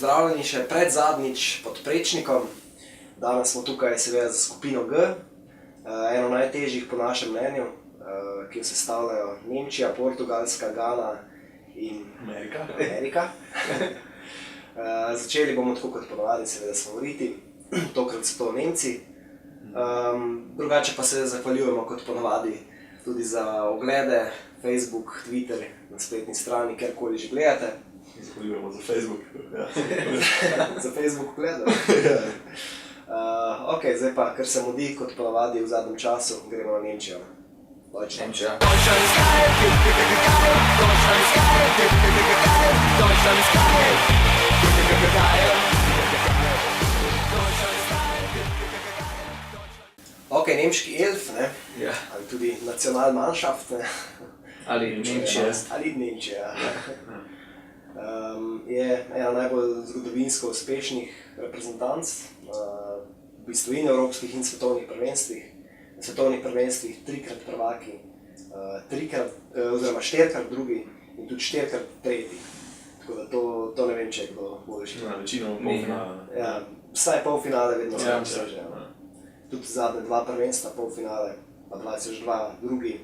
pozdravljeni še predzadnjič pod Prečnikom. Danes smo tukaj seveda za skupino G, eno najtežjih po našem mnenju, ki jo sestavljajo Nemčija, Portugalska, Gana in Amerika. Začeli bomo tako kot ponovadi, seveda s favoriti, tokrat so to Nemci. Drugače pa se zahvaljujemo kot ponovadi tudi za oglede, Facebook, Twitter, na spletni strani, kjerkoli že gledate. Zahvaljujemo za Facebook. Ja. Za Facebook gledal? Ok, zdaj pa, ker se mudi kot ponovadi v zadnjem času, gremo na Nemčijo. Nemčija. Ok, nemški elf, ne? Ja. Ali tudi Nationalmannschaft, ne? Ali Nemčija. Ali Nemčija. Je ena najbolj zgodovinsko uspešnih reprezentanc, v bistvu in evropskih in svetovnih prvenstvih. Na svetovnih prvenstvih trikrat prvaki, štirikrat drugi in tudi štirikrat tretji. Tako da to ne vem, če je kdo boljši. Večino polfinale. Ja, vsaj polfinale vedno se doseže. Tudi zadnje dva prvenstva, polfinale, pa 2002 drugi.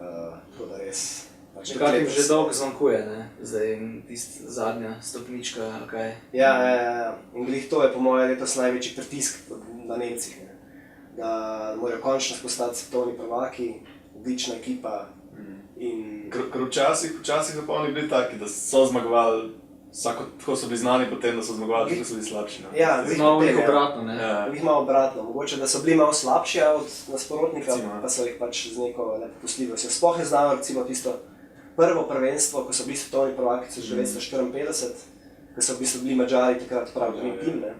Tako da res. Nekako že dolgo zmanjkuje, ne? Zdaj tista zadnja stopnička, kaj? Ja. In glih to je po moje letos največji pritisk na Nemcih, ne? Da morajo končno postati svetovni prvaki, odlična ekipa in... Ker včasih so pa oni bili taki, da so zmagovali, tako so bili znani potem, da so zmagovali, tako so bili slabši. Ja, malo njih obratno, ne? Njih malo obratno, mogoče da so bili malo slabši od nasprotnika, pa so jih pač z neko lepo posljivostjo. Sploh ne znamo recimo tisto prvo prvenstvo, ko so bili svetovni prvaki 1954, ko so v bistvu bili Madžari takrat prav Dream Team, ne?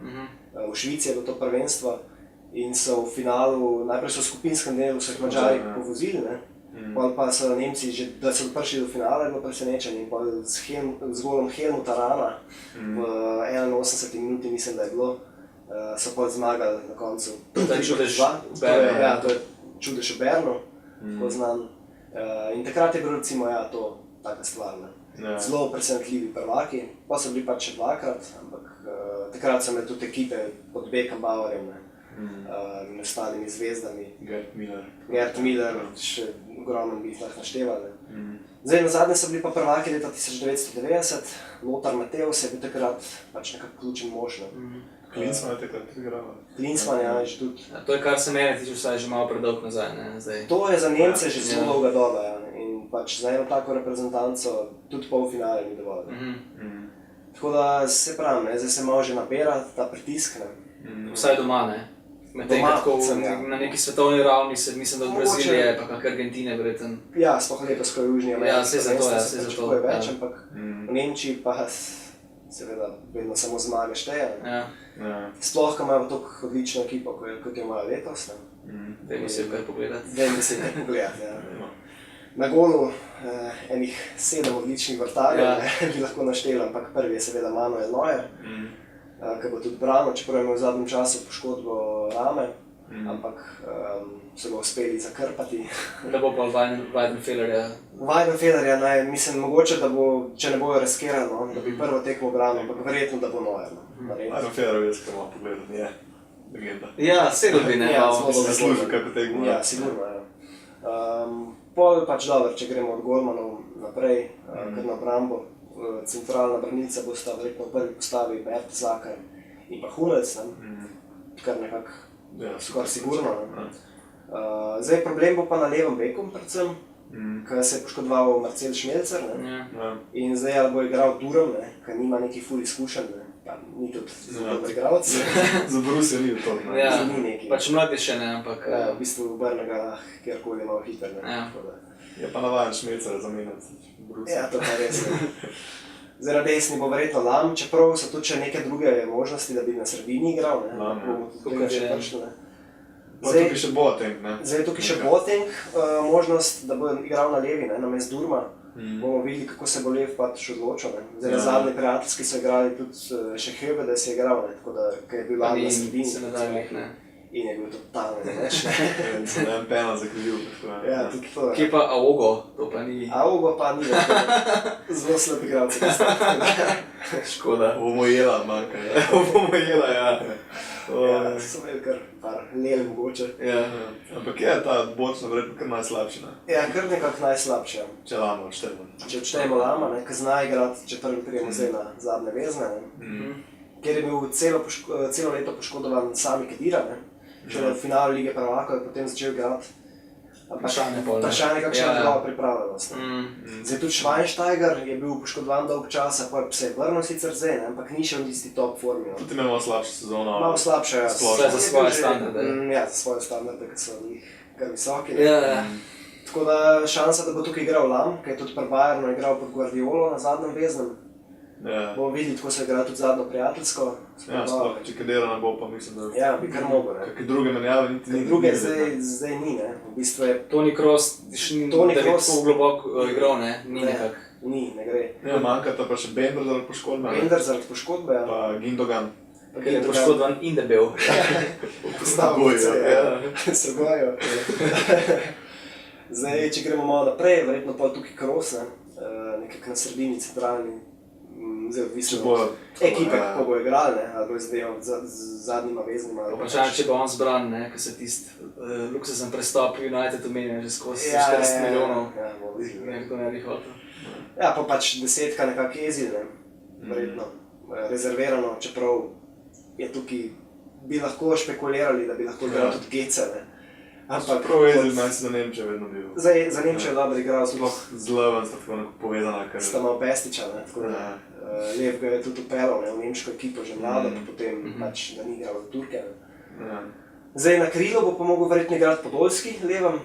V Švici je bilo to prvenstvo in so v finalu, najprej so v skupinskem delu so jih Madžari povozili, ne? Pol pa so Nemci, že da so prišli do finala, je bilo presenečenje, pol z golom Helmuta Rahna v 81 minuti, mislim, da je bilo, so pol zmagali na koncu. To je čudež v Bernu. Ja, to je čudež v Bernu, tako znam. In takrat je bilo recimo, ja, to taka stvar, ne. Zelo presenetljivi prvaki, pa so bili pač še dvakrat, ampak takrat so imeli tudi ekipe pod Beckenbauerjem, ne. In ostalimi zvezdami. Gerd Müller, še ogromno bi jih lahko naštevali. Zdaj, nazadnje so bili pa prvaki leta 1990, Lothar Matthäus je bil takrat pač nekako ključen mož. Klinsmann je takrat igral. Klinsmann, ja, že tudi. To je, kar se mene tiče, vsaj že malo predolg nazaj, ne, zdaj. To je za Nemce že zelo dolga doba, ja, in pač za eno tako reprezentanco tudi polfinale ni dovolj. Tako da se pravim, ne, zdaj se malo že nabira ta pritisk, ne. Vsaj doma, ne. Medtem tako na neki svetovni ravni se mislim, da od Brazilije pa kak Argentine verjetno. Ja, sploh letos, ko je v Južni Ameriki. Ja, saj zato, se pričakuje več, ampak v Nemčiji pa seveda vedno samo zmage šteje. Sploh, ko imajo toliko odlično ekipo, kot jo imajo letos. Dajmo si jo kaj pogledati. Dajmo si jo kaj pogledati, ja. Na golu enih 7 odličnih vrtarjev bi lahko našteli, ampak prvi je seveda Manuel Neuer, ki bo tudi branil, čeprav je imel v zadnjem času poškodbo rame, ampak so ga uspeli zakrpati. Da bo pa Weidenfellerja. Weidenfellerja, mislim, mogoče, da bo, če ne bojo riskirali, no, da bi prvo tekmo branil, ampak verjetno, da bo Neuer. Weidenfeller je skoro malo pogledati, je legenda. Ja, sedel bi, ne? Ja, zaslužil kako tekmo. Ja, sigurno, ja. Pol pač dobro, če gremo od golmanov naprej, kar na obrambo. Centralna branilca bosta verjetno v prvi postavi Mertesacker in pa Hummels, kar nekako skoraj sigurno. Zdaj problem bo pa na levem beku predvsem, ker se je poškodoval Marcel Schmelzer, in zdaj ali bo igral Thuram, ker nima nekih ful izkušenj, pa ni tudi zelo dober igralec. Za Borussia ni to. Ja, pač mladi še ne, ampak... V bistvu obrne ga kjerkoli malo hiter, ne. Je pa navajen Schmelzera zamenjati. Ja, to pa res. Zdaj na desni bo verjetno Lahm, čeprav so tudi še neke druge možnosti, da bi na sredini igral, ne. Tukaj še Boateng, ne. Zdaj tukaj še Boateng, možnost, da bo igral na levi, ne, namesto Durma. Bomo videli, kako se bo Lev pač odločil, ne. Zdaj na zadnji prijateljski so igrali tudi še Höwe, da se je igral, ne, tako da, ker je bil Lahm na sredini. in je bil totalno neveč. Se ne vem, penal zakrivil. Ja, tudi to. Kje pa Aogo? To pa ni... Aogo pa ni zelo slab igralec. Škoda. Bomo jela, manjka. Bomo jela, ja. Ja, so imeli kar par lel mogoče. Ja. Ampak je ta bočna verjetno kar najslabši, ne? Ja, kar nekako najslabše. Če Lama odštejemo. Če odštejemo Lama, ki zna igrati, če prvi prijemo zdaj na zadnje vezne, ker je bil celo leto poškodovan Sami Khedira, še v finalu Lige prvakov je potem začel igrati. Vprašanje, kakšna je njegova pripravljenost. Zdaj tudi Schweinsteiger je bil poškodovan dolg časa, pa se je vrnil sicer zdaj, ampak ni še v tisti top formi. Tudi imamo slabšo sezono. Malo slabše, ja. Vse za svoje standarde. Ja, za svoje standarde, ki so njih kar visoki. Ja. Tako da šansa, da bo tukaj igral Lam, ki je tudi pri Bayernu igral pod Guardiolo na zadnjem veznem. Bomo videli, tako se igra tudi zadnjo prijateljsko. Ja, sploh, če Khedira ne bo, pa mislim, da... Ja, bi kar mogel, ne. Kakve druge menjave niti ni. Druge zdaj ni, ne. V bistvu je... Toni Kroos, da bi tako globoko igral, ne? Ni nekak. Ni, ne gre. Ja, manjkata pa še Bender zaradi poškodbe. Bender zaradi poškodbe, ja. Pa Gindogan. Ker je poškodovan in debel. Postavljice, ja. Srbajo. Zdaj, če gremo malo naprej, verjetno pa tukaj Kroos, ne. Nekak na sredini, centralni. Zdaj odvisno od ekipe, kako bo igrali, ne, ali bo zdaj z zadnjima veznima. Vprašanje, če bo on zbran, ne, ko se tisti luksuzen prestop United omenja že skozi 40 milijonov. Ja, bo videli. Nekdo ne bi hotel. Ja, pa pač desetka nekako jezil, ne, verjetno, rezervirano, čeprav je tukaj, bi lahko špekulirali, da bi lahko igral tudi Gece, ne. Ampak prav jezil naj se za Nemčijo vedno bil. Zdaj, za Nemčijo je dobro igral. Sploh z Levom sta tako nekako povezana, ker... Sta malo Pestiča, ne, tako da Lev ga je tudi upelal, ne, v nemško ekipo že mlado, pa potem pač, da ni igral v Turke, ne. Zdaj na krilu bo pa mogel verjetno igrati Podolski, Levom,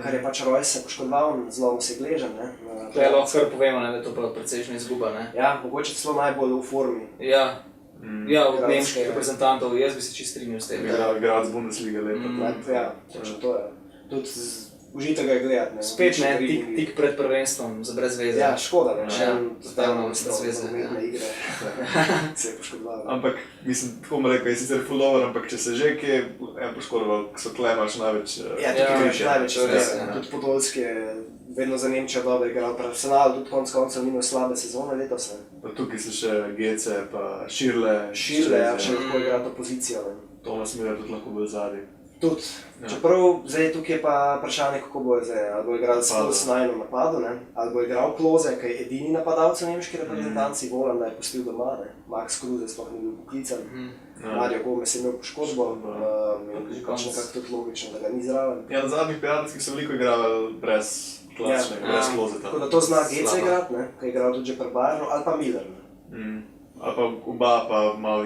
kar je pač Royce poškodoval, zelo mu se gležen, ne. To je lahko kar povemo, ne, da je to pa precejšnja izguba, ne. Ja, mogoče celo najbolj v formi. Ja, od nemških reprezentantov, jaz bi se čisto strinjal s tem. Ja, igrati z Bundesliga lepo. Ja, točno to je. Tudi užitek ga je gledati, ne. Spet ne, tik pred prvenstvom, za brez veze. Ja, škoda, ne, še totalno brez veze. Igre se je poškodoval. Ampak, mislim, tako bom rekel, je sicer ful dober, ampak če se že kje poškodoval, so tle imaš največ... Ja, tukaj imaš največ, tudi Podolski je vedno za Nemčijo dobro igral, pri Arsenalu tudi konc koncev ni imel slabe sezone letos. Pa tukaj so še Gece, pa Širle. Širle, ja, še lahko igra to pozicijo. Tomas Müller tudi lahko bil zadnji. Tudi. Čeprav zdaj tukaj je pa vprašanje, kako bo zdaj. Ali bo igral s najnom napadu, ne? Ali bo igral Klose, ki je edini napadalec v nemški reprezentanci, volim, da je pustil doma, ne? Max Kruse sploh ni bil poklican. Mario Gomez je imel poškodbo, pač nekako tudi logično, da ga ni zraven. Ja, na zadnjih prijateljskih so veliko igrali brez klasičnega, brez Kloseta. Tako da to zna Gece igrati, ne? Ki je igral tudi že pri Bayernu, ali pa Miller, ne? Ali pa oba pa malo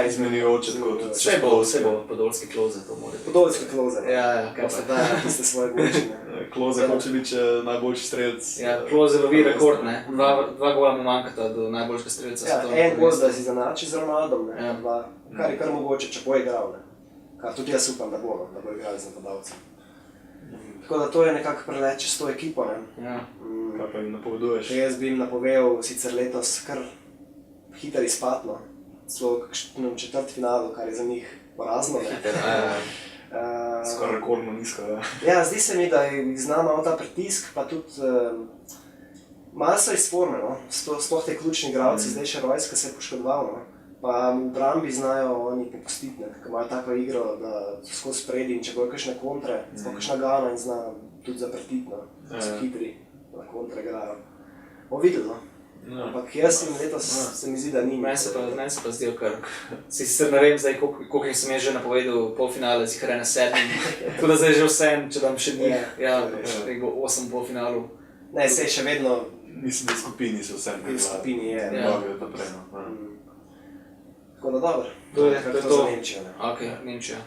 izmenjujoče, tako tudi vse bo Podolski Klose, to mora biti. Podolski Klose, ja, kaj pa da, tiste svoje gočine. Klose hoče biti najboljši strelec. Ja, Klose lovi rekord, ne. Dva gola mu manjkata do najboljšega strelca. Ja, en gol da si zanači z Ronaldom, ne. Kar je kar mogoče, če bo igral, ne. Kar tudi jaz upam, da bo igral z napadalcem. Tako da to je nekako prelet čez to ekipo, ne. Kaj pa jim napoveduješ? Jaz bi jim napovedal sicer letos kar hiter izpad, no. Celo kakšnem četrtfinalu, kar je za njih porazno, ne. Skoraj rekordno nizko, ja. Ja, zdi se mi, da jih zna malo ta pritisk, pa tudi malo so iz forme, no. Sploh te ključni igralci, zdaj še Royce, ki se je poškodoval, no. Pa v obrambi znajo oni popustiti, ne, ker imajo tako igro, da so skozi spredi in če bojo kakšne kontre, sploh kakšna Gana in zna tudi zaprtiti, no. So hitri, da kontre igrajo. Bomo videli, no. Ampak jaz jim letos se mi zdi, da ni. Meni se pa zdijo kar, sicer ne vem zdaj, koliko jih sem jaz že napovedal polfinale, zihar je na 7. Tako da zdaj že vsem, če dam še njih, ja, rekel 8 polfinalov. Ne, sej še vedno... Mislim, da v skupini so vsem v skupini je. Mnogo naprej, no. Tako da dobro, to je to za Nemčijo, ne. Ok, Nemčija.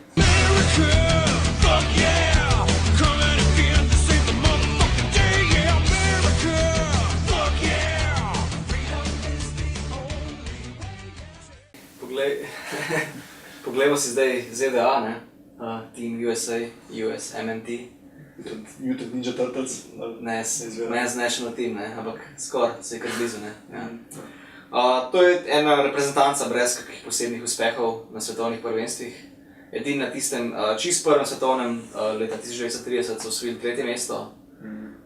Poglejmo si zdaj ZDA, ne? Team USA, US, MNT. Mutant Ninja Turtles? Ne, Men's National Team, ne, ampak skoraj, se je kar blizu, ne. To je ena reprezentanca brez kakih posebnih uspehov na svetovnih prvenstvih. edini na tistem čist prvem svetovnem leta 1930 so osvojili 3. mesto.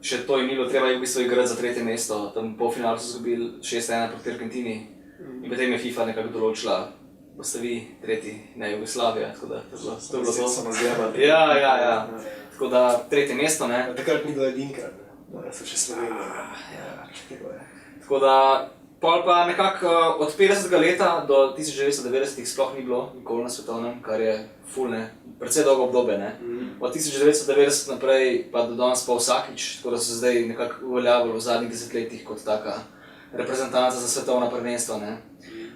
Še to jim ni bilo treba v bistvu igrati za 3. mesto, tam polfinale so izgubili 6-1 proti Argentini in potem je FIFA nekako določila, boste vi tretji, ne Jugoslavija, tako da to je bilo samo zjebati. Ja. Tako da 3. mesto, ne. Takrat ni bilo edinkrat, da so še Slovenija. Tako da, pol pa nekako od 50. leta do 1990 sploh ni bilo nikoli na svetovnem, kar je ful, ne, precej dolgo obdobje, ne. Od 1990 naprej pa do danes pa vsakič, tako da so zdaj nekako uveljavili v zadnjih desetletjih kot taka reprezentanca za svetovna prvenstva, ne.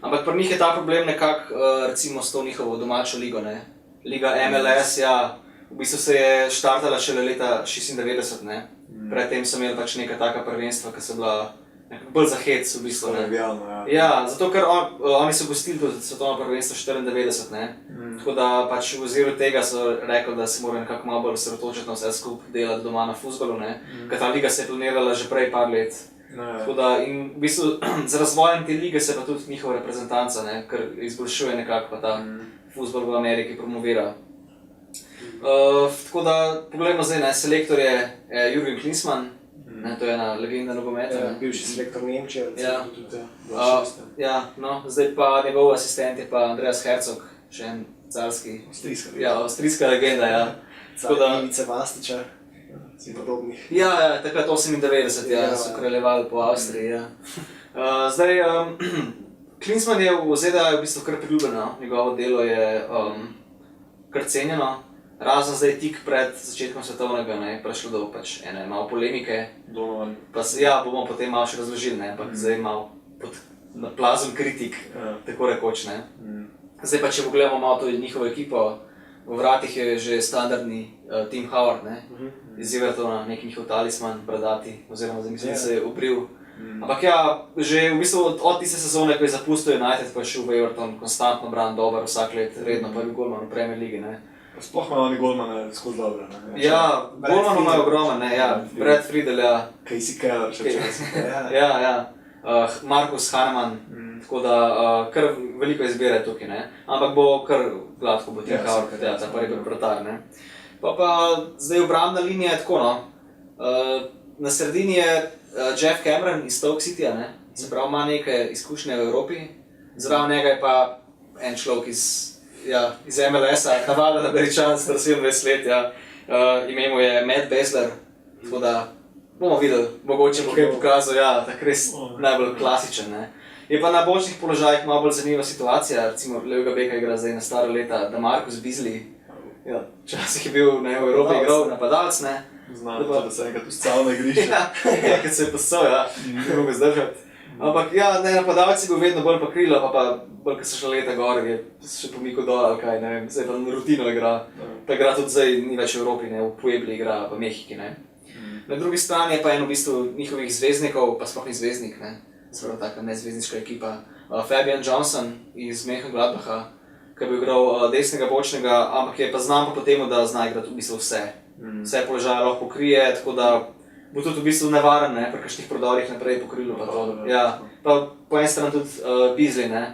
Ampak pri njih je ta problem nekako, recimo s to njihovo domačo ligo, ne. Liga MLS, ja, v bistvu se je štartala šele leta 96, ne. Predtem so imeli pač neka taka prvenstva, ki so bila bolj za hec v bistvu, ne. Ja, zato ker oni so gostili tudi svetovno prvenstvo 94, ne. Tako da pač v oziru tega so rekli, da se morajo nekako malo bolj osredotočiti na vse skupaj delati doma na fuzbalu, ne. Ker ta liga se je planirala že prej par let. Tako da in v bistvu z razvojem te lige se pa tudi njihova reprezentanca, ne, ker izboljšuje nekako pa ta fuzbal v Ameriki promovira. Tako da pogledamo zdaj, ne, selektor je Jürgen Klinsmann, ne, to je ena legenda nogometa. Bivši selektor Nemčije. Ja, no, zdaj pa njegov asistent je pa Andreas Herzog, še en carski. Avstrijska legenda, ja. Ivice Vastiča. Podobnih. Ja, takrat 98, ja, so kraljevali po Avstriji, ja. Zdaj, Klinsmann je v ZDA v bistvu kar priljubljeno, njegovo delo je kar cenjeno, razen zdaj tik pred začetkom svetovnega, ne, prišlo do pač ene malo polemike. Ja, bomo potem malo še razložili, ne, ampak zdaj malo pod plazom kritik, tako rekoč, ne. Zdaj pa, če pogledamo malo to njihovo ekipo, v vratih je že standardni Tim Howard, ne, iz Evertona, neki njihov talisman, bradati, oziroma zdaj mislim, da se je obril. Ampak ja, že v bistvu od tiste sezone, ko je zapustil United, pa je šel v Everton, konstantno bran, dober, vsak let, redno prvi golman v Premier Ligi, ne. Sploh imajo oni golmane skozi dobre, ne. Ja, golmanov imajo ogromen, ne, ja, Brad Friedel, ja. Casey Keller še včasih. Ja. Markus Hahnemann, tako da kar veliko izbire tukaj, ne. Ampak bo kar gladko bo Tim Howard, ja, ta prvi vratar, ne. Pa zdaj obrambna linija je tako, no. Na sredini je Jeff Cameron iz Stoke Cityja, ne. Se pravi, ima nekaj izkušnje v Evropi. Zraven njega je pa en človek iz MLS-a, navaden Američan, star 27 let, ja. Ime mu je Matt Besler, tako da bomo videli, mogoče bo kaj pokazal, ja, tak res najbolj klasičen, ne. Je pa na bočnih položajih malo bolj zanimiva situacija, recimo levega beka igra zdaj na stara leta DeMarcus Beasley. Ja, včasih je bil v Evropi igral napadalec, ne. Znam, da se enkrat ustal na igrišče. Ja, kad se je postal, ja, ne mogo zdržati. Ampak ja, ne, napadalci bil vedno bolj pa krilo, pa bolj, ko so šla leta gor, je še pomikal dol ali kaj, ne vem, zdaj pa rutino igra. Pa igra tudi zdaj, ni več v Evropi, ne, v Puebli igra, v Mehiki, ne. Na drugi strani je pa en v bistvu njihovih zvezdnikov, pa sploh ni zvezdnik, ne, zelo taka nezvezdniška ekipa. Fabian Johnson iz Mönchengladbacha, ki bi igral desnega bočnega, ampak je pa znam pa po temu, da zna igrati v bistvu vse. Vse položaje lahko pokrije, tako da bo tudi v bistvu nevaren, ne, pri kakšnih prodorih naprej pokrilo pa to. Ja, pa po eni strani tudi Beasley, ne,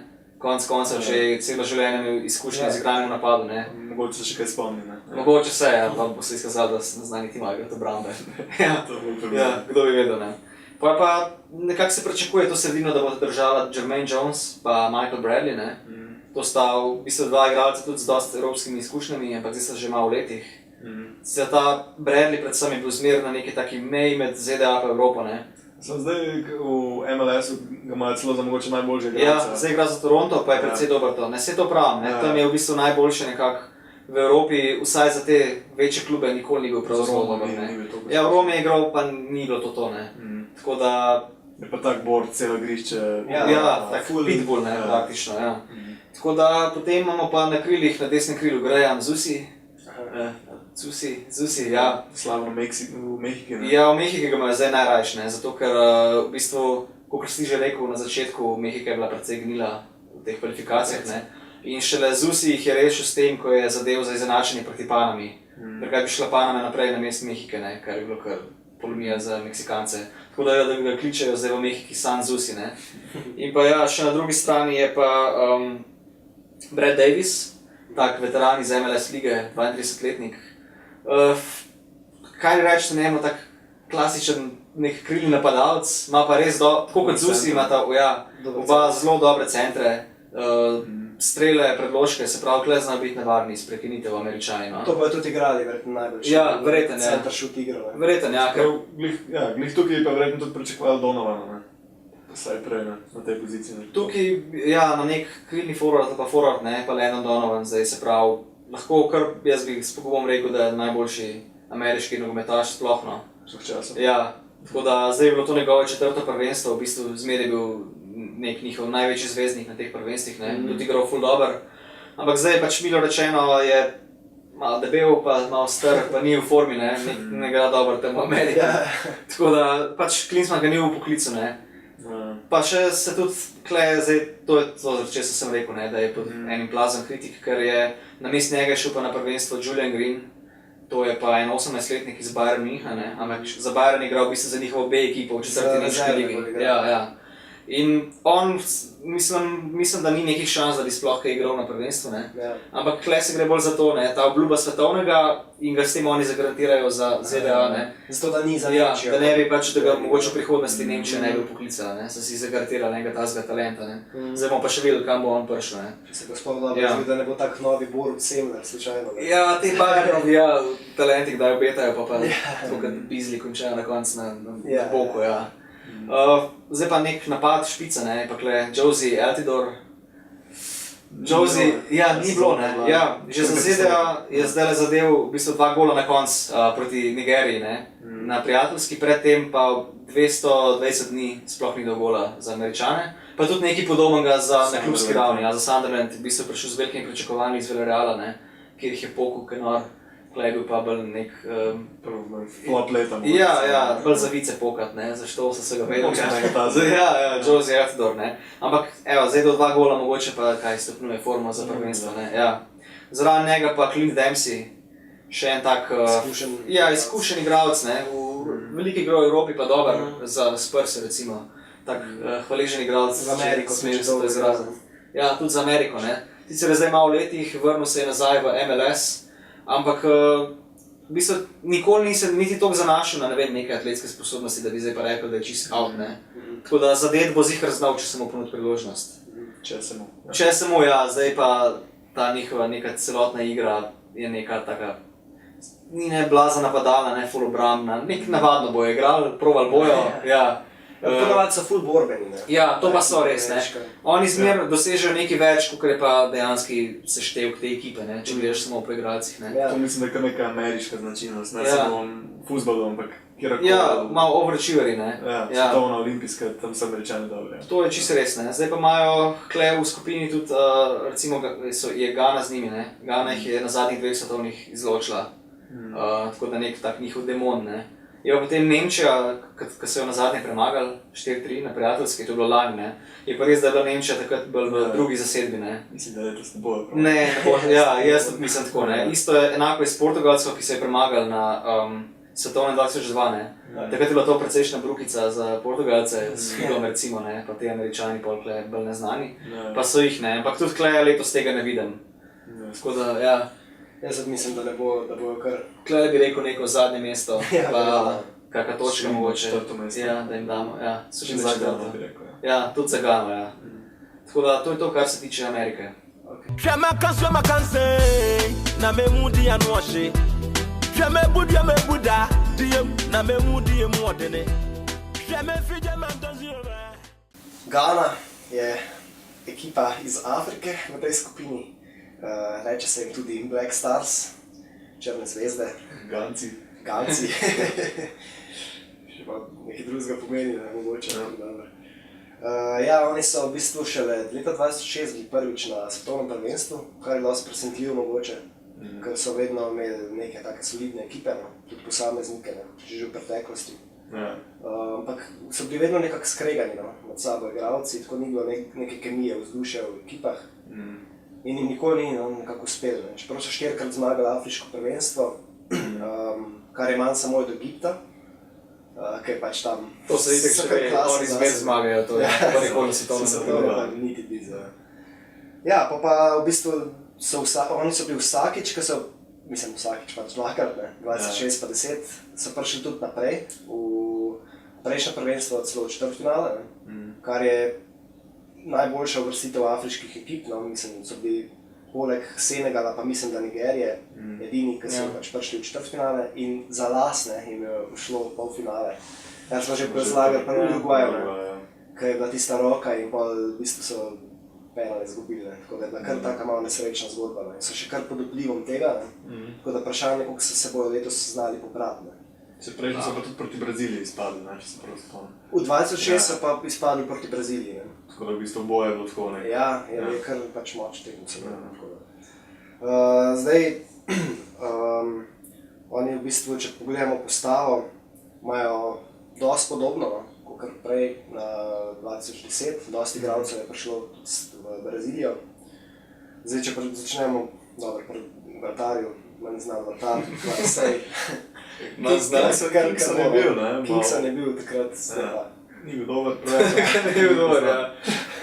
konec koncev že celo življenje imel izkušnje z igranjem v napadu, ne. Mogoče se še kaj spomni, ne. Mogoče se, ja, pa bo se izkazalo, da se ne zna niti malo igrati obrambe. Ja, kdo bi vedel, ne. Pa nekako se pričakuje to sredino, da bo držala Jermaine Jones pa Michael Bradley, ne. To sta v bistvu dva igralca tudi z dosti evropskimi izkušnjami, ampak zdaj sta že malo v letih. Ta Bradley predvsem je bil zmer na neki taki meji med ZDA pa Evropo, ne. Zdaj v MLS-u ga imajo celo za mogoče najboljše igralce. Ja, zdaj igra za Toronto, pa je precej dober to, ne, saj to pravim, ne, tam je v bistvu najboljše nekako v Evropi, vsaj za te večje klube nikoli ni bil prav zelo dober, ne. Ja, v Romi je igral, pa ni bilo to, ne. Tako da... Je pa tak bord, celo igrišče. Ja, tak pitbull, ne, praktično, ja. Tako da potem imamo pa na krilih, na desnem krilu Graham Zusi. Zusi, ja. Slavno v Mehiki, ne? Ja, v Mehiki ga imajo zdaj najrajš, ne, zato ker v bistvu, kakor si že rekel na začetku, Mehika je bila precej gnila v teh kvalifikacijah, ne. In šele Zusi jih je rešil s tem, ko je zadev za izenačenje proti Panami. Drugače bi šla Paname naprej na mest Mehike, ne, kar je bilo kar polomija za Meksikance. Tako da ga kličejo zdaj v Mehiki San Zusi, ne. In pa ja, še na drugi strani je pa Brad Davis, tak veteran iz MLS lige, 32-letnik. Kaj reči, ne vem, tak klasičen nek krilni napadalec, ima pa res tako kot Zusi, ima ta oba zelo dobre centre, strele, predložke, se pravi, kle zna biti nevarni iz prekinitev Američani. No? To pa je tudi igrali, verjetno najboljši. Ja, verjetno, ja. Center shoot igro. Verjetno, ja. Glih tukaj pa verjetno tudi pričakovali Donovana, ne? Vsaj prej na tej poziciji. Ne? Tukaj, ja, na nek krilni forward, pa forward, ne, pa Landon Donovan, zdaj se pravi, lahko kar, jaz bi spokojno rekel, da je najboljši ameriški nogometaš sploh, no. Vseh časov. Ja, tako da zdaj je bilo to njegovo 4. prvenstvo, v bistvu zmeraj bil nek njihov največji zvezdnik na teh prvenstvih, ne, tudi igral ful dober. Ampak zdaj pač milo rečeno je malo debel, pa malo star, pa ni v formi, ne igra dobro tam v Ameriki. Tako da pač Klinsmann ga ni v poklicu, ne. Pa še se tudi tukaj, zdaj to je to, če sem rekel, ne, da je pod enim plazom kritik, ker je namesto njega šel pa na prvenstvo Julian Green. To je pa en 18-letnik iz Bayern Münchena, ne, ampak za Bayern igral v bistvu za njihovo B ekipo v 4. nemški ligi. Ja. In on, mislim, da ni nekih šans, da bi sploh kaj igral na prvenstvu, ne. Ja. Ampak tukaj se gre bolj za to, ne, ta obljuba svetovnega in ga s tem oni zagarantirajo za ZDA, ne. Zato, da ni za Ja, Nemčijo. da ne bi pač, da ga mogoče v prihodnosti Nemčija ne bi poklicala, ne, so si zagarantirali enega tazga talenta, ne. Zdaj bomo pa še videli, kam bo on prišel, ne. Če se gospod dobro zdi, da ne bo tak novi Borut Semler, slučajno. Ne? Ja, te Bayernovi, ja, talenti kdaj obetajo, pa tako kot Bizli končajo na koncu na boku, ja. Zdaj pa nek napad špica, ne, pa kle Josie Altidore. Josie, ja, ni bilo, ne, ja, že za ZDA je zdaj zadev v bistvu 2 gola na koncu proti Nigeriji, ne, na prijateljski, predtem pa 220 dni sploh ni do gola za Američane, pa tudi nekaj podobnega na klubski ravni, ja, za Sunderland, v bistvu prišel z velikimi pričakovanji iz Villarreala, ne, kjer jih je pokul kenor. Tukaj je bil pa bolj nek... Flop leta. Ja, bolj za vice pokat, ne, za što so se ga vedel. Ja, Josie Altidore, ne. Ampak, evo, zdaj do 2 gola mogoče pa kaj stopnjuje forma za prvenstvo, ne, ja. Zraven njega pa Clint Dempsey, še en tak... izkušen igralec, ne, v veliki igri v Evropi pa dober, za Spurs recimo. Tak hvaležen igralec. Za Ameriko, če se to izrazim. Ja, tudi za Ameriko, ne. Sicer je zdaj malo v letih, vrnil se je nazaj v MLS, ampak v bistvu nikoli nisem niti toliko zanašal na neke atletske sposobnosti, da bi zdaj pa rekel, da je čist out, ne. Tako da zadet bo ziher znal, če se mu ponudi priložnost. Če se mu. Če se mu, ja, zdaj pa ta njihova neka celotna igra je neka taka, ni ne blaza napadalna, ne full obrambna, nek navadno bojo igrali, provali bojo, ja. Ponovadi so ful borbeni, ne. Ja, to pa so res, ne. Oni zmer dosežejo nekaj več, kot je pa dejanski seštevk te ekipe, ne, če gledaš samo po igralcih, ne. To mislim, da je kar neka ameriška značilnost, ne samo fuzbalu, ampak kjerkoli. Ja, malo overachieveri, ne. Ja, svetovna, olimpijska, tam so Američani dobri. To je čisto res, ne. Zdaj pa imajo tukaj v skupini tudi, recimo, je Ghana z njimi, ne. Ghana jih je na zadnjih 2 svetovnih izločila, tako da nek tak njihov demon, ne. Je pa potem Nemčija, ko so jo nazadnje premagali, 4-3 na prijateljski, to je bilo lani, ne. Je pa res, da je bila Nemčija takrat bolj v drugi zasedbi, ne. Mislim, da letos ne bojo prav. Ne bojo, ja, jaz tudi mislim tako, ne. Isto je enako iz Portugalsko, ki se je premagali na svetovnem 2002, ne. Takrat je bila to precejšnja brukica za Portugalce, s Higom recimo, ne, pa te Američani bolj neznani, pa so jih, ne, ampak tudi letos tega ne vidim. Tako da, ja. Jaz tudi mislim, da bojo kar... Tukaj bi rekel neko zadnje mesto, pa kakva točka mogoče, ja, da jim damo, ja. Še za Gano bi rekel, ja. Ja, tudi za Gano, ja. Tako da, to je to, kar se tiče Amerike. Ghana je ekipa iz Afrike v tej skupini. Reče se jim tudi Black Stars, črne zvezde. Ganci. Še pa nekaj drugega pomeni, ne, mogoče. Ja, oni so v bistvu šele leta 2006 bili prvič na svetovnem prvenstvu, kar je dosti presenetljivo mogoče, ker so vedno imeli neke take solidne ekipe, no, tudi posameznike, ne, že v preteklosti. Ampak so bili vedno nekako skregani, no, med sabo igralci, tako ni bilo neke kemije, vzdušja v ekipah. In jim nikoli ni nekako uspelo. Čeprav so 4-krat zmagali afriško prvenstvo, kar je manj samo od Egipta, ker je pač tam... To se itek že oni zmer zmagajo, to je pa nikoli svetovno zapravo. Niti blizu. Ja, pa v bistvu oni so bili vsakič, ko so, mislim vsakič, pač dvakrat, 26 pa 10, so prišli tudi naprej, v prejšnje prvenstvo celo v četrtfinale, kar je najboljša uvrstitev afriških ekip, no, mislim, so bili poleg Senegala, pa mislim, da Nigerije, edini, ki so pač prišli v četrtfinale in za las jim je šlo v polfinale. Kar smo že razlagali pa v Uruguaju, ker je bila tista roka in pol v bistvu so penale izgubili, tako da je bila kar taka malo nesrečna zgodba, ne. So še kar pod vplivom tega, tako da vprašanje, koliko se bojo letos znali popraviti. Prejšnji so pa tudi proti Braziliji izpadli, če se prav spomnim. V 26 so pa izpadli proti Braziliji. Ne. Tako da v bistvu boje bilo tako nekaj. Ja, je kar pač moč tekmo se zdaj, oni v bistvu, če pogledamo postavo, imajo dosti podobno, kot prej na 2010, dosti igralcev je prišlo v Brazilijo. Zdaj, če začnemo, dobro, pri vratarju, manj znam vratar, Kingston je bil, ne? Kingston je bil takrat, Ni bil dober projekt. Ni bil dober, ja.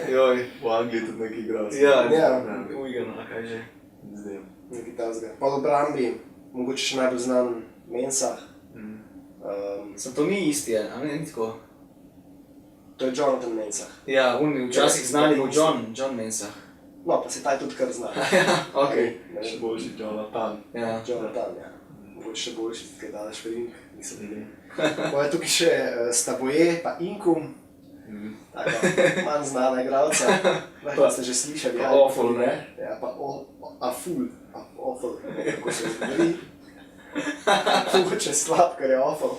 Joj. V Angliji tudi nekaj igral. Ja, ujgano, kaj že. Zdaj. Nekaj tazga. Pa v obrambi, mogoče še najbolj znan Mensah. To ni isti, a ne tako? To je Jonathan Mensah. Ja, včasih znani bil John Mensah. No, pa se taj tudi kar zna. Okej. Še boljši Jonathan. Jonathan, ja. Mogoče še boljši, kaj daleč Ferink, nisem videl. Pa je tukaj še Staboje, pa Inkum. Tako, manj znana igralca. Lahko ste že slišali. Pa Awful, ne? Ja, pa Aful. Awful, kako se govori. Mogoče slab, ker je Awful.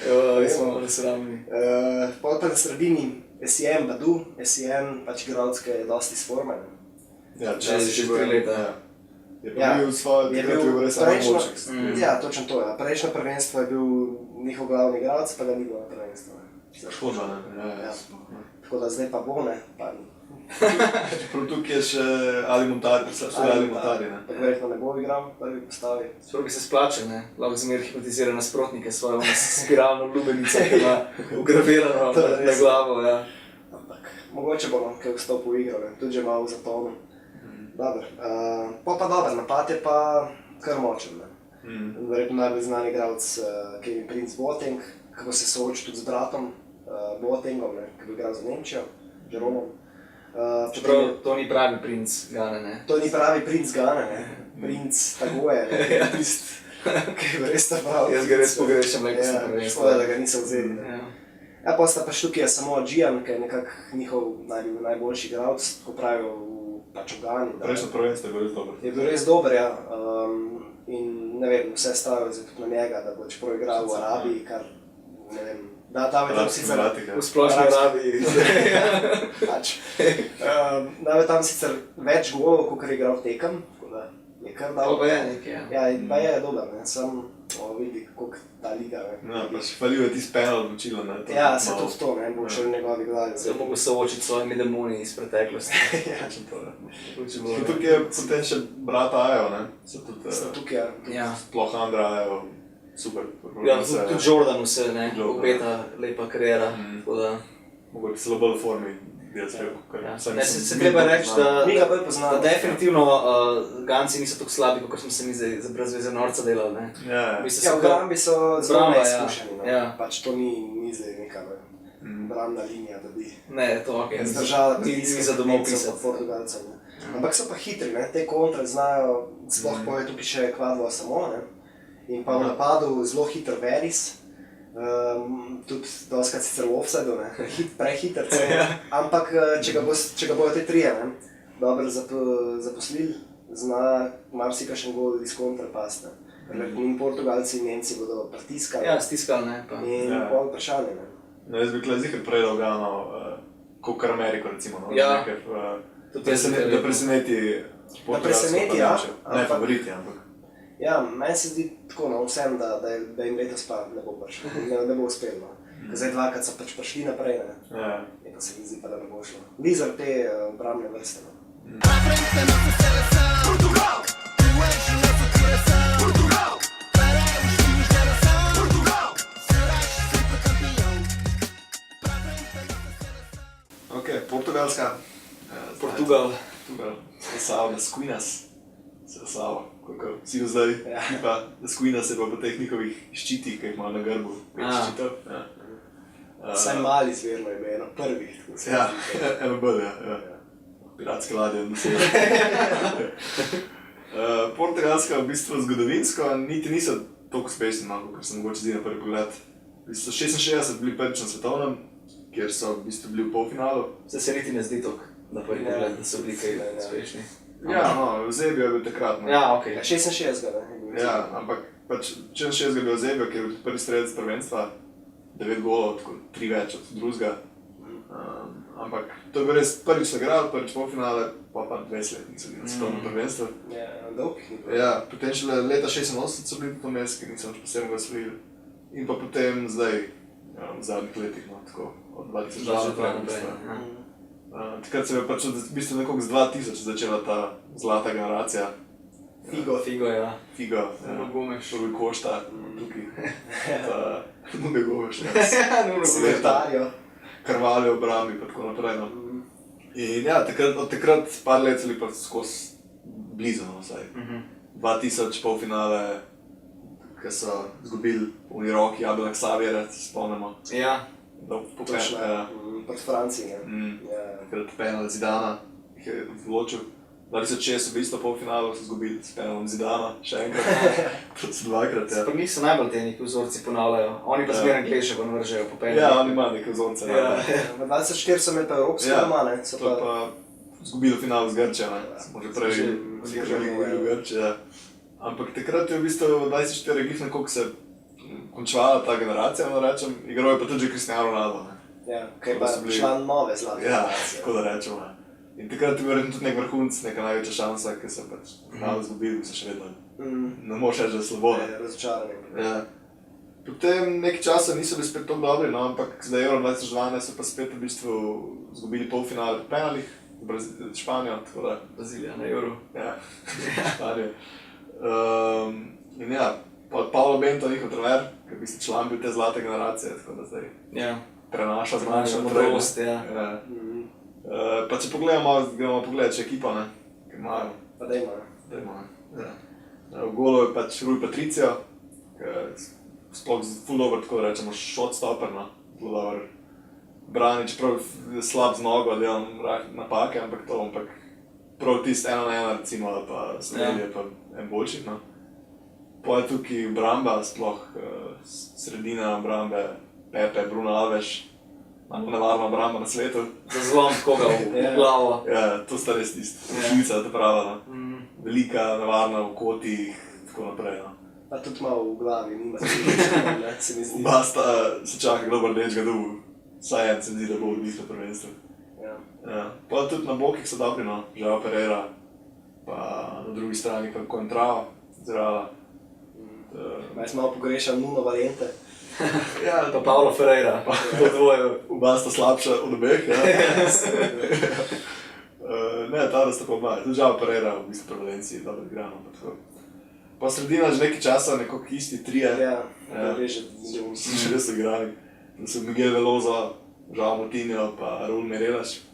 Joj, smo nesramni. Pa na sredini SEM Badu, SEM pač igralc, ki je dosti sformen. Ja, Že 3 leta. Je pa bil svoje, takrat je bil res najboljših. Ja, točno to, ja. Prejšnje prvenstvo je bil njihov glavni igralec, pa ga ni bilo na prvenstvo. Škoda, ne? Ja. Tako da zdaj pa bo, ne? Pa ni. Prav tukaj je še Ali Montari, ne? Tako verjetno ne bo igral v prvi postavi. Sploh bi se splačal, ne? Lahko zmer hipnotizira nasprotnike s svojo spiralno lubenico, ki ima ugravirano na glavo, ja. Ampak mogoče bo kaj vstopil v igro, tudi že malo v zatonu. Dobar. Pa dober, napad je pa kar močen. Verjetno najbolj znan igralec Kevin Prince Boateng, kako se sooči tudi z bratom Boatengom, ki bi igral za Nemčijo, Jeromom. Čeprav to ni pravi princ Gane, ne? To ni pravi princ Gane, ne? Princ Tagoje, tist, ki je res ta pravi. Jaz ga res pogrešam, ko sem prvenstvo. Škoda, da ga niso vzeli. Ja, pa sta pa tukaj samo Gian, ki je nekak njihov najboljši igralec, ko pravijo pač v Gani. Prejšnje prvenstvo je bil res dober. Je bil res dober, ja. In ne vem, vse stavio tudi na njega, da bo čeprav igral v Arabiji, kar ne vem. Da je tam sicer v splošni Arabiji. Pač. Da je tam sicer več golov, kot je igral tekem, tako da je kar dal. To pa je nekaj, ja. Ja, pa je dober, ne. Sam vidi, koliko ta liga, ne. Ja, pa še falil je tisti penal odločilo, ne. Ja, se tudi to, ne, bo še v njegovi glavi. Se je mogel soočiti s svojimi demoni iz preteklosti. Ja, tukaj je potem še brata Ajo, ne. Sta tukaj, ja. Sploh Andra Ajo, super. Ja, tudi Jordanu se obeta lepa kariera, tako da... Mogoče celo bolj v formi, bi jaz rekel. Se treba reči, da definitivno Ganci niso tako slabi, kot smo se mi zdaj za brez veze norca delali, ne. Ja, v obrambi so zelo neizkušeni, no. Pač to ni zdaj neka obrambna linija, da bi zdržala pritiske po Portugalcem. Ampak so pa hitri, ne, te kontre znajo, sploh poje tukaj še Kvadova samo, ne. In pa v napadu zelo hiter Veris, tudi doskrat sicer v offsideu, prehiter cel, ampak če ga bojo te trije, dobro zaposlili, zna marsikakšen gol iz kontra pasti. In Portugalci in Nemci bodo pritiskali. Ja, stiskali, ne, pa. In pol vprašanje, ne. No, jaz bi tukaj zihar prej dolgano, kakor Ameriko recimo, no. Ja. Da preseneti Portugalsko, ja. Ne favoriti, ampak. Ja, meni se zdi tako, no, vsem, da jim letos pa ne bo prišlo, ne bo uspel, no. Zdaj dvakrat so pač prišli naprej, ne. Ja. In pa se mi zdi pa, da ne bo šlo. Lizar te obrambne vrste, no. Ok, Portugalska. Portugal. Saunas Quinas. se slavo, kako vsi do zdaj, pa Skvina se pa po teh njihovih ščitih, ki jih ima na grbu, pet ščitov. Saj mali zverno ime, eno prvih. Ja, eno bolj, ja. Piratske ladje, da se Portugalska v bistvu zgodovinsko niti niso toliko uspešni, kot se mogoče zdi na prvi pogled. V bistvu 66 bili prvič na svetovnem, kjer so v bistvu bili v polfinalu. Se niti ne zdi toliko na prvi pogled, da so bili kaj uspešni. Ja, no, Eusebio je bil takrat. Ja, okej. 66, ne? Ja, ampak pač 66 je bil Eusebio, ki je bil prvi strelec prvenstva, 9 golov, tako 3 več od drugega. Ampak to je bil res prvič so igrali, prvič polfinale, pa 20 let niso bili na svetovnem prvenstvu. Ja, dolgih ni bilo. Ja, potem šele leta 86 so bili to mes, ki nisem več posebno osvojili. In pa potem zdaj, v zadnjih letih, no, tako, od 2002 naprej. Takrat se je pač v bistvu nekako z 2000 začela ta zlata generacija. Figo, ja. Figo, Gomeš. Prvi Košta, tukaj. Nuno Gomeš, Ja, Nuno Sekretarjo. Carvalho v obrambi pa tako naprej. No. In ja, od takrat par let so bili pa skozi blizu, no, vsaj. 2000 polfinale, ki so izgubili v Iroki, Abel Xavier, se spomnimo. Ja. Točno, proti Franciji. Takrat penal Zidana, ki je vločil. 2006 v bistvu polfinalu so izgubili s penalom Zidana, še enkrat, to so dvakrat. Ja. Pri njih so najbolj te neki vzorci ponavljajo. Oni pa zmeraj Angleže pa navržejo po penalih. Ja, oni imajo neke vzorce. V 2004 so imeli pa evropske doma, ne? To je pa izgubilo final z Grčijo, ne? Smo že prej govorili o Grčiji, ja. Ampak takrat je v bistvu 24 glih nekako se končvala ta generacija, da rečem, igral je pa tudi že Cristiano Ronaldo, ne? Ja, kaj pa član nove zlate generacije. Ja, tako da rečemo, ne. In takrat je bil verjetno tudi nek vrhunc, neka največja šansa, ki se pač Ronaldo izgubili, se še vedno ne moreš reči, da je slabo, ne. Razočarani. Ja. Potem nekaj časa niso bili spet tako dobri, no, ampak zdaj Euro 2012 so pa spet v bistvu izgubili polfinale v penalih z Španijo, tako da... Brazilija na Euro. Ja, Španijo. In ja, Paolo Bento, njihov trener, ki je v bistvu član bil te zlate generacije, tako da zdaj prenaša modrost, ja. Pa če pogledamo, gremo pogledati še ekipa, ne, ki imajo. Pa dajmo, ne. V golu je pač Rui Patricio, ki je sploh ful dober, tako da rečemo, shotstopper, no, zelo dober. Brani, čeprav je slab z nogo, delam napake, ampak prav tisti 1 na 1 recimo, ali pa Snelj je pa en boljših, no. Po je tukaj obramba, sploh sredina obrambe, Pepe, Bruno Alves, najbolj nevarna obramba na svetu. Za zlom koga v glavo. Ja, to sta res tisti, švica, ta prava, no. Velika, nevarna v kotih, tako naprej, no. Pa tudi malo v glavi, nima se mi zdi. Oba se čaka, kdo bo rdečega dobil, vsaj en se mi zdi, da bo odvisno prvenstvo. Pa tudi na bokih so dobri, no, Joao Pereira, pa na drugi strani pa Contrao, zrala. Jaz malo pogrešam Nuno Valente. Ja, Pa Paulo Ferreira, to dvoje. Oba sta slabša od obeh, ja. Ne, ta da sta pa oba. Tudi Joao Pereira v bistvu pri Valenciji dobro igrano, pa tako. Pa sredina že nekaj časa, nekako isti trije. Ja, že res so igrali. Da so Miguel Veloso, Joao Moutinho pa Raúl Meireles.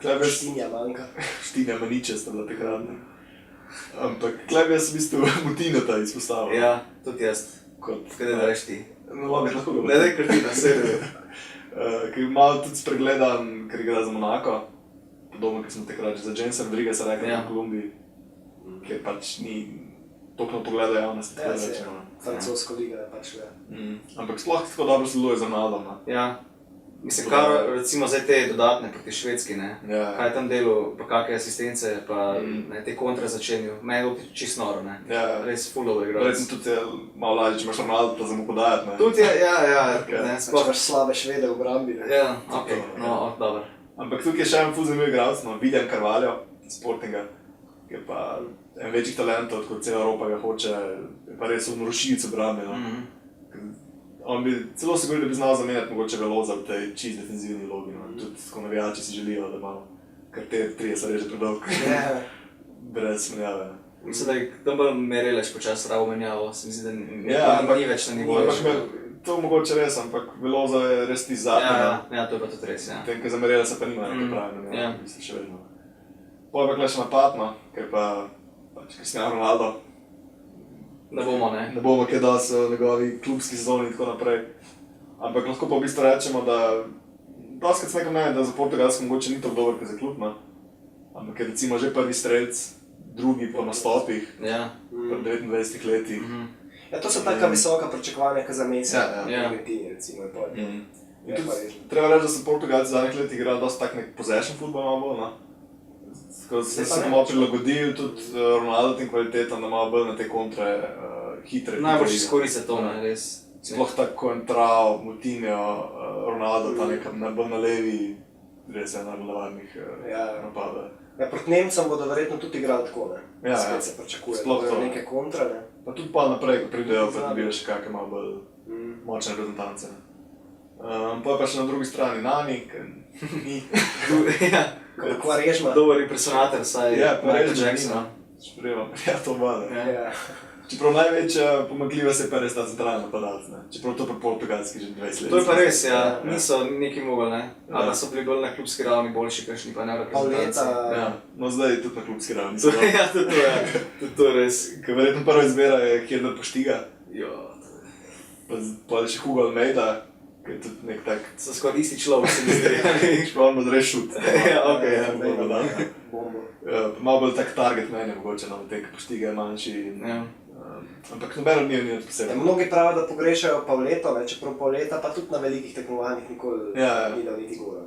Štinja manjka. Štinja Maniče sta bila takrat, ne. Ampak Kleb jaz v bistvu Moutinhota izpostavil. Ja, tudi jaz. Kaj da reš ti? No, lahko ga Ne, kar ti na sebi. Ki je malo tudi spregledan, ker igra za Monako. Podobno, ker smo takrat že za Jensen Rodriguez rekli v Kolumbiji, kjer pač ni toliko na pogleda javnosti, tako da rečemo. Francosko liga je pač le. Ampak sploh tako dobro sodeluje z Ronaldom, ne. Ja. Mislim, kar recimo zdaj te dodatne proti Švedski, ne? Kaj je tam delo, pa kakve asistence, pa te kontra začenju. Meni je čisto noro, ne? Res ful dobro igralec. Verjetno tudi je malo lažje, če imaš Ronaldo, pa za mu podajati, ne. Tudi je, ja. Če imaš slabe Švede v obrambi, ne. Ja, okej, no, dobro. Ampak tukaj je še en ful zanimiv igralec, no, William Carvalho, Sportinga, ki je pa en večjih talentov, kot cela Evropa ga hoče, je pa res odmorošilec obrambe, no. On bi celo se govoril, da bi znal zamenjati mogoče Veloza v tej čist defenzivni vlogi, no. Tudi tako navijači si želijo, da malo, ker te trije so reže predolg. Brez menjave. Mislim, da je tam bolj Meireles počas ravo menjavo, se mi zdi, da ni več na nivoju. To mogoče res, ampak Veloza je res ti zadnji. Ja, to je pa tudi res, ja. Tem, ki za Meirelesa pa nimajo nekaj pravi menjave, v bistvu še vedno. Potem pa še napad, no, ker pa pač Cristiano Ronaldo. Ne bomo, ne. Ne bomo kaj dosti v njegovi klubski sezoni in tako naprej. Ampak lahko pa v bistvu rečemo, da doskrat sem nekaj mnenja, da za Portugalsko mogoče ni tako dober, kot za klub, no? Ampak je recimo že prvi strelec, drugi po nastopih, pri 29 letih. Ja, to so taka visoka pričakovanja, kot za Messi, Argentini, recimo. Treba reči, da so Portugalci v zadnjih letih igrali dosti tak nek possession futbol malo bolj, no? Se malo prilagodil tudi Ronaldo tem kvalitetam, da malo bolj na te kontre hitre. Najbolj izkoristi to, ne, res. Sploh tako Entrao, Moutinho, Ronaldo, ta nekam bolj na levi, res je najbolj nevarnih napada. Ja, proti Nemcem bodo verjetno tudi igrali tako, ne? Ja, spet se pričakuje, sploh da bodo to. neke kontra, ne? Pa tudi pa naprej, ko pridejo, pa dobijo še kakšne malo bolj močne reprezentance. Pa še na drugi strani Nani, ker ni. Quaresma. Dober impresionator, saj Michael Jackson. Ja, to malo. Ja. Čeprav največja pomanjkljivost je pa res ta centralni napadalec, ne? Čeprav to pri Portugalski že 20 let. To je pa res, ja. Niso neki mogli, ne. Ali pa so bili bolj na klubski ravni boljši, kakšni pa ne reprezentanci. Ja, no zdaj tudi na klubski ravni. Ja, tudi to je. Tudi to je res. Ker verjetno prva izbira je Kjelder Poštiga. Jo. Pa še Hugo Almeida, ki je tudi nek tak... So skoraj isti človek, se mi zdi. Pa on bo res šut. Ja, okej, ja. Bombo. Malo bolj tak target meni mogoče, no, te Poštiga je manjši. Ampak noben od njih ni posebej. Mnogi pravijo, da pogrešajo Pavleto, čeprav Pavleta pa tudi na velikih tekmovanjih nikoli ni dal niti gola.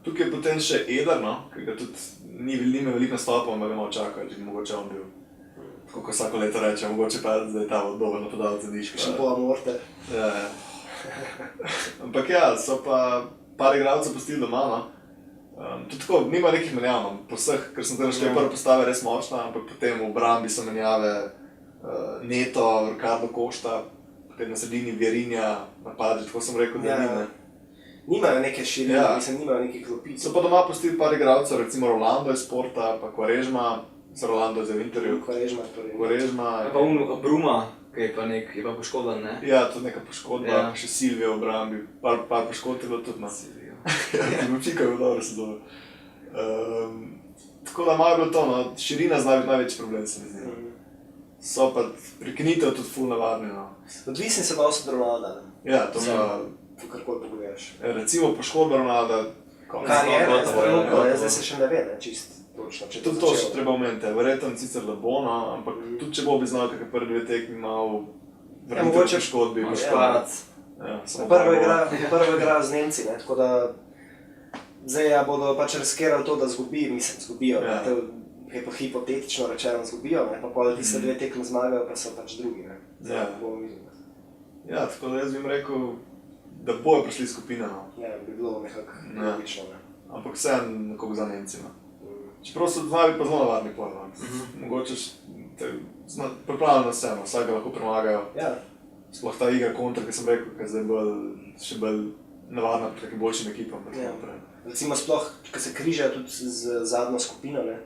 Tukaj je potem še Eder, no, ki ga tudi ni imel veliko nastopov, ampak ga malo čakajo, če bi mogoče on bil. Tako kot vsako leto reče, mogoče pa zdaj ta dober napadalec za Diško. Še pola morte. Ja. Ampak ja, so pa par igralcev pustili doma, no. Tudi tako, nima nekih menjav, no, po vseh, ker sem tam šli prve postave res močna, ampak potem v obrambi so menjave Neto, Ricardo Costa, potem na sredini Vierinja, napadi, tako sem rekel, da ni. Nimajo neke širine, mislim, nimajo nekih klopic. So pa doma pustili par igralcev, recimo Rolando iz Porta, pa Quaresma, Rolando iz Interju. Quaresma. Pa Bruma, ki je pa je pa poškodan, ne? Ja, tudi neka poškodba, pa še Silvija v obrambi, par poškodb je bilo tudi, no. Ja, Lučika je bilo dobro sezono. Tako da malo je bilo to, no, širina zna biti največji problem, se mi zdi. So pa prekinitev tudi ful nevarni, no. Odvisni se dosti od Ronalda, ne? Ja, to pa... Karkoli pogledaš. Recimo poškodba Ronalda... Kar je, trenutno, zdaj se še ne ve, ne, čist točno. Tudi to še treba omeniti, verjetno sicer da bo, no, ampak tudi če bo bi znal kakaj prvi dve tekmi malo vrniti v poškodbi. Prvo igrajo z Nemci, ne, tako da zdaj bodo pač riskirali to, da zgubijo, je pa hipotetično rečeno zgubijo, pa pol tiste dve tekme zmagajo, pa so pač drugi, ne. Ja, tako da jaz bi jim rekel, da bojo prišli skupine, no. Ja, bi bilo nekako logično, ne. Ampak vseeno nekako za Nemci, no. Čeprav so znavi pa zelo navarni pol, no. Mogoče pripravljeno na vse, no, vsak ga lahko premagajo. Ja. Sploh ta igra kontra, ki sem rekel, ki je zdaj še bolj nevarna pri kakšnim boljšim ekipam. Recimo sploh, ko se križajo tudi z zadnjo skupino, ne,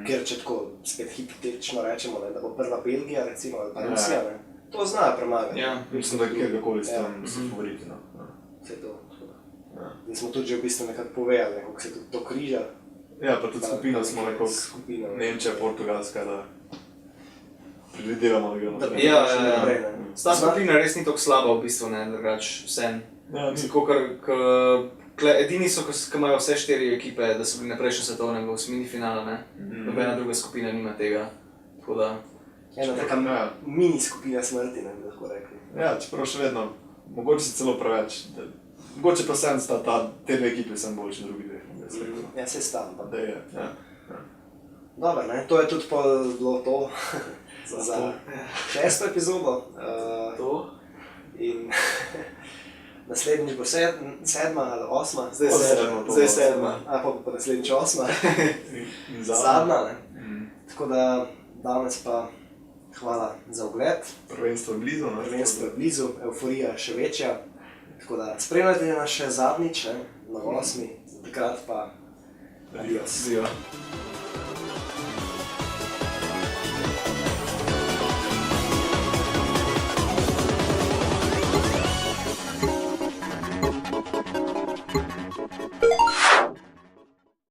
ker če tako spet hipotetično rečemo, ne, da bo prva Belgija, recimo, ali pa Rusija, ne, to znajo premagati. Ja. Mislim, da kjerkoli s tem so favoriti, no. Vse to. Zdaj smo tudi že v bistvu nekako povedali, kako se tudi to križa. Ja, pa tudi skupino smo nekako Nemčija, Portugalska, da predvidevamo, da gremo naprej. Ja. Ta skupina res ni tako slaba v bistvu, ne, drugač vsem. Edini so, ki imajo vse 4 ekipe, da so bili na prejšnjem svetovnem v osmini finala, ne. Nobena druga skupina nima tega, tako da... Ena taka mini skupina smrti, ne, bi lahko rekli. Ja, čeprav še vedno, mogoče si celo preveč. Mogoče pa sem sta te dve ekipe sem boljši drugi dve. Ja, se stam pa. Da je, ja. Dobro, ne, to je tudi bilo to za 6. epizodo. To? In naslednjič bo 7. ali 8. Zdaj 7. A pa naslednjič 8. In zadnja, ne. Tako da danes pa hvala za ogled. Prvenstvo je blizu, ne? Prvenstvo je blizu, euforija še večja. Tako da spremljajte nas še zadnjič, ne, na 8. Takrat pa adios. Adios.